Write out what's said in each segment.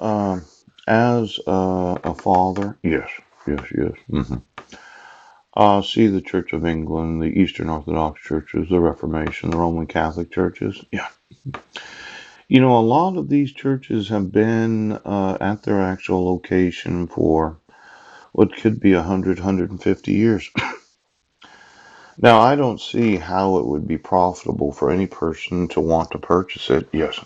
Um, as a father, yes, yes, yes. See the Church of England, the Eastern Orthodox churches, the Reformation, the Roman Catholic churches. Yeah. A lot of these churches have been at their actual location for what could be 150 years. Now, I don't see how it would be profitable for any person to want to purchase it, yes,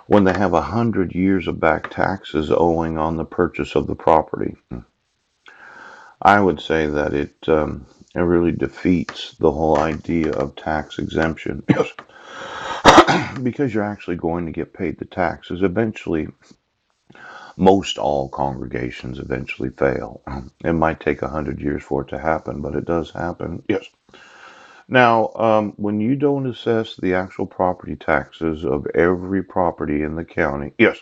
when they have 100 years of back taxes owing on the purchase of the property. I would say that it really defeats the whole idea of tax exemption. Yes, because you're actually going to get paid the taxes. Eventually, most all congregations eventually fail. It might take 100 years for it to happen, but it does happen. Yes. Now, when you don't assess the actual property taxes of every property in the county, yes,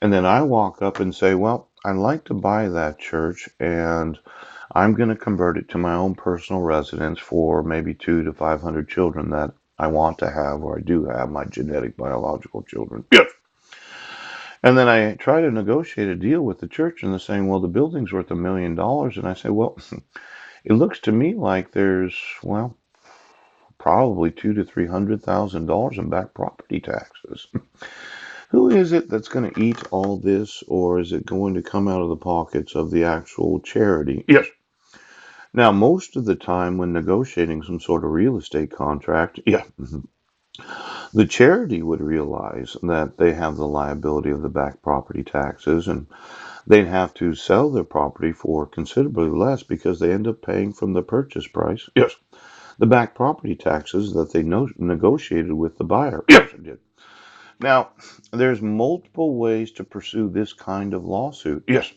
and then I walk up and say, well, I'd like to buy that church and I'm going to convert it to my own personal residence for maybe 2 to 500 children that I want to have or I do have, my genetic biological children. Yes. And then I try to negotiate a deal with the church and they're saying, well, the building's worth $1 million. And I say, well, it looks to me like there's, well, probably $200,000 to $300,000 in back property taxes. Who is it that's going to eat all this, or is it going to come out of the pockets of the actual charity? Yes. Now, most of the time when negotiating some sort of real estate contract, yeah, the charity would realize that they have the liability of the back property taxes and they'd have to sell their property for considerably less because they end up paying from the purchase price. Yes. The back property taxes that they negotiated with the buyer. Yes, it did. Now, there's multiple ways to pursue this kind of lawsuit. Yes,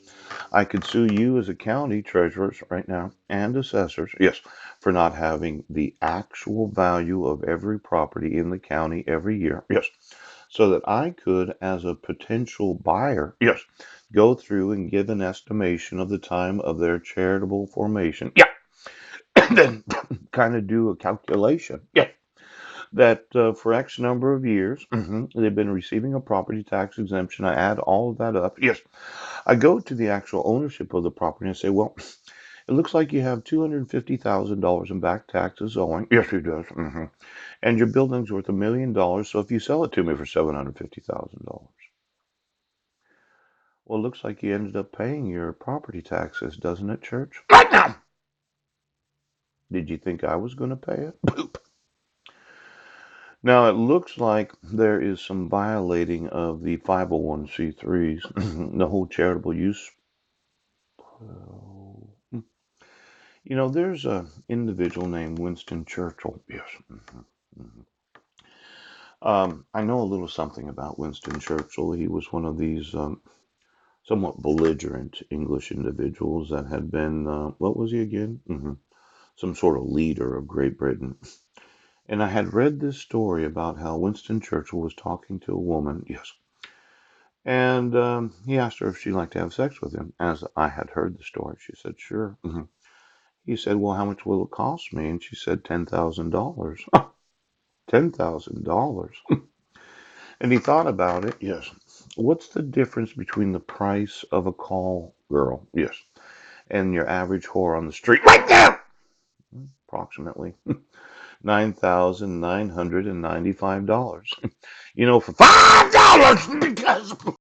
I could sue you as a county treasurers right now and assessors, yes, for not having the actual value of every property in the county every year. Yes, so that I could, as a potential buyer, yes, go through and give an estimation of the time of their charitable formation. Yeah, and then kind of do a calculation. Yeah, that for X number of years, they've been receiving a property tax exemption. I add all of that up. Yes, I go to the actual ownership of the property and say, well, it looks like you have $250,000 in back taxes owing. Yes, it does. And your building's worth $1 million. So if you sell it to me for $750,000, well, it looks like you ended up paying your property taxes, doesn't it, church? Right now. Did you think I was going to pay it? Poop. Now, it looks like there is some violating of the 501c3s, the whole charitable use. There's a individual named Winston Churchill. Yes. Mhm. I know a little something about Winston Churchill. He was one of these somewhat belligerent English individuals that had been, what was he again? Some sort of leader of Great Britain. And I had read this story about how Winston Churchill was talking to a woman. Yes. And he asked her if she'd like to have sex with him. As I had heard the story, she said, sure. He said, well, how much will it cost me? And she said, $10,000. $10,000. And he thought about it. Yes. What's the difference between the price of a call girl? Yes. And your average whore on the street? Right there! Approximately $9,995. For $5 because